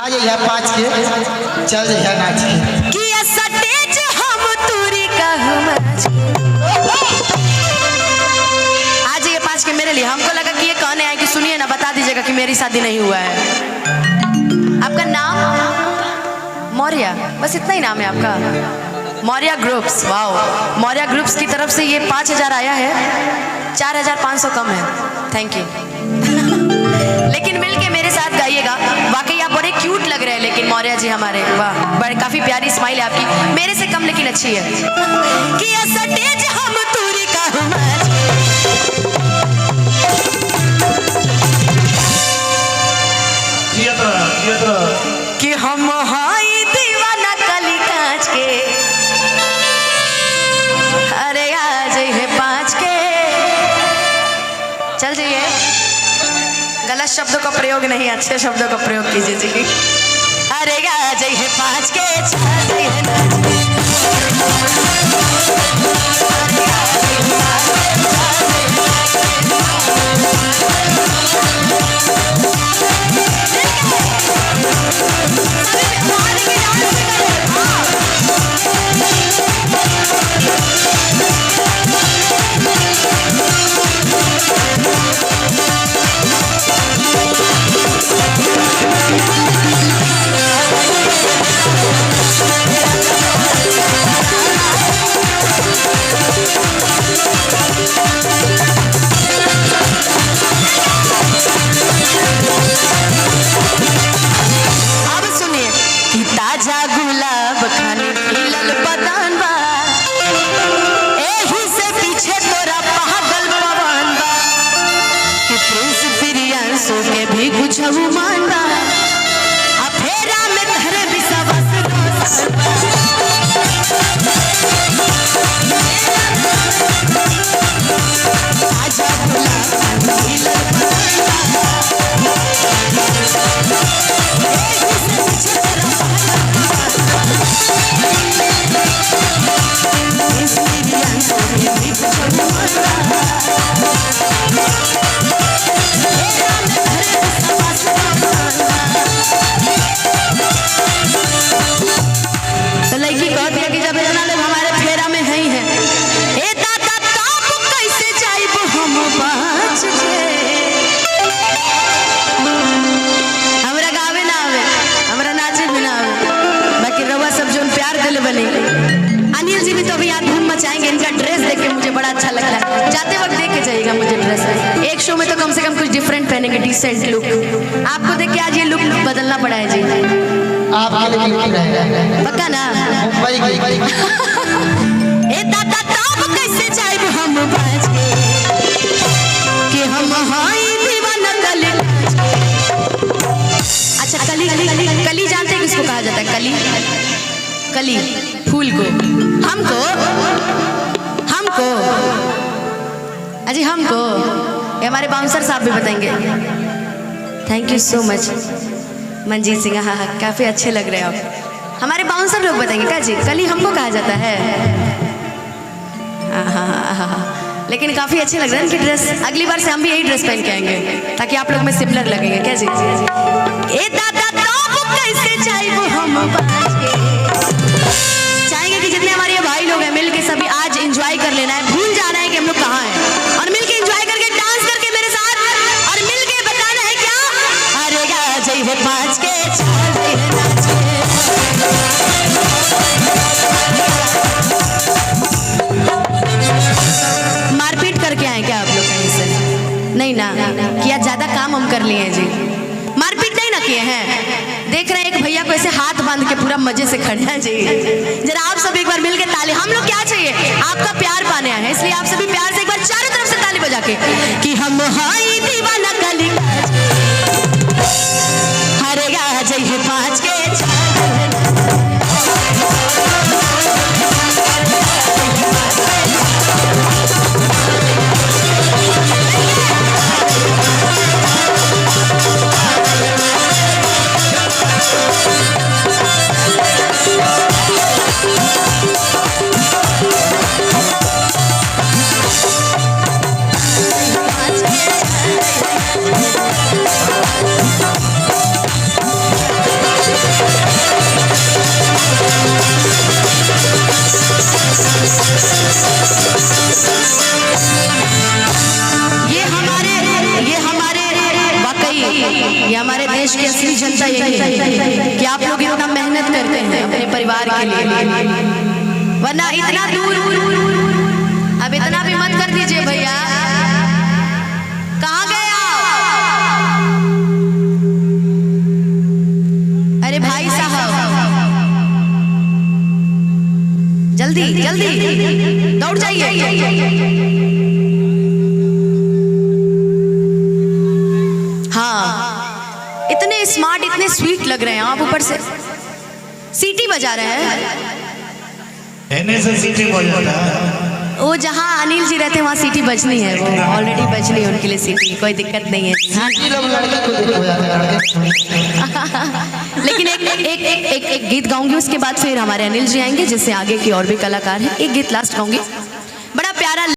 आज यह 5 के चल रहा नाच के कि सटेज हम तुरी कहमच आज ये 5 के मेरे लिए। हमको लगा कि ये कहने आए कि सुनिए ना, बता दीजिएगा कि मेरी शादी नहीं हुआ है। आपका नाम मौर्य, बस इतना ही नाम है आपका? Maurya groups, wow. Maurya groups की तरफ से ये 5000 आया है, 4500 कम है। Thank you. लेकिन मिलके मेरे साथ गाइएगा, वाकई आप बड़े क्यूट लग रहे हैं। लेकिन मौर्य जी हमारे, वाह, बड़े काफी प्यारी स्माइल है आपकी, मेरे से कम लेकिन अच्छी है। कि सटेज हम तुरी कहमच कि हम हाई दीवाना कली कांच के। अरे आ जाइए 5 के, चल जाइए। गलत शब्दों का प्रयोग नहीं, अच्छे शब्दों का प्रयोग कीजिए जी। अरे आ जाइए 5 के, चल जाइए नाच के। अनिल जी भी तो अभी यहाँ धूम मचाएंगे। इनका ड्रेस देख के मुझे बड़ा अच्छा लग रहा है। जाते वक्त देख के जाइएगा मुझे ड्रेस। एक शो में तो कम से कम कुछ डिफरेंट पहनेंगे, डिसेंट लुक। आपको देख के आज ये लुक बदलना पड़ा है जी। पक्का ना? ए दादा ताब कैसे जाइब हम बाज के, कि हम हाई दीवाना कली। अच्छा, कली कली जानते हैं किसको कहा जाता है? कली कली फूल को। हमको अजी हमको ये हमारे बाउंसर साहब भी बताएंगे। Thank you so much Manjeet Singh. हाँ, काफ़ी अच्छे लग रहे हैं आप। हमारे बाउंसर लोग बताएंगे क्या जी, कली हमको कहा जाता है? हाँ, लेकिन काफ़ी अच्छे लग रहे हैं इनकी ड्रेस। अगली बार से हम भी यही ड्रेस पहन के आएंगे ताकि आप लोग में सिमिलर लगेंगे। क्या जी? ए दादा कैसे जाइबो हम चाहेंगे कि जितने हमारे ये भाई लोग हैं मिल के सभी आज एंजॉय कर लेना है, भूल जाना है कि हम लोग कहाँ हैं, और मिल के एंजॉय करके डांस करके मेरे साथ और मिल के बताना है क्या? अरे गा जाइए 5 के, मारपीट करके आए क्या आप लोग कहीं से? नहीं ना, कि आज ज्यादा काम हम कर लिए हैं जी। मारपीट नहीं ना किए हैं? देख रहे हैं एक भैया को ऐसे हाथ बांध के पूरा मजे से खड़े हैं जी। जरा आप सब एक बार मिलके ताली। हम लोग क्या चाहिए? आपका प्यार पाने आए हैं, इसलिए आप सभी प्यार से एक बार चारों तरफ से ताली बजा के कि हम हाई दीवाना कली हरेगा जाइए 5 के। यही कि आप लोग इतना मेहनत करते हैं अपने परिवार के लिए, वरना इतना दूर अब इतना भी मत कर दीजिए भैया। कहाँ गए आप? अरे भाई साहब जल्दी जल्दी दौड़ जाइए। हाँ, इतने स्मार्ट इतने स्वीट लग रहे हैं आप, ऊपर से सीटी बजा रहे हैं। कहने से सीटी बजाता है। वो जहाँ अनिल जी रहते हैं वहाँ सीटी बजनी है, वो ऑलरेडी बजनी है उनके लिए सीटी, कोई दिक्कत नहीं है। ये लोग लड़के को देखो जाते हैं। लेकिन एक गीत गाऊंगी, उसके बाद फिर हमारे अनिल जी आएंगे जिससे आगे की और भी कलाकार हैं। एक गीत लास्ट गाऊंगी।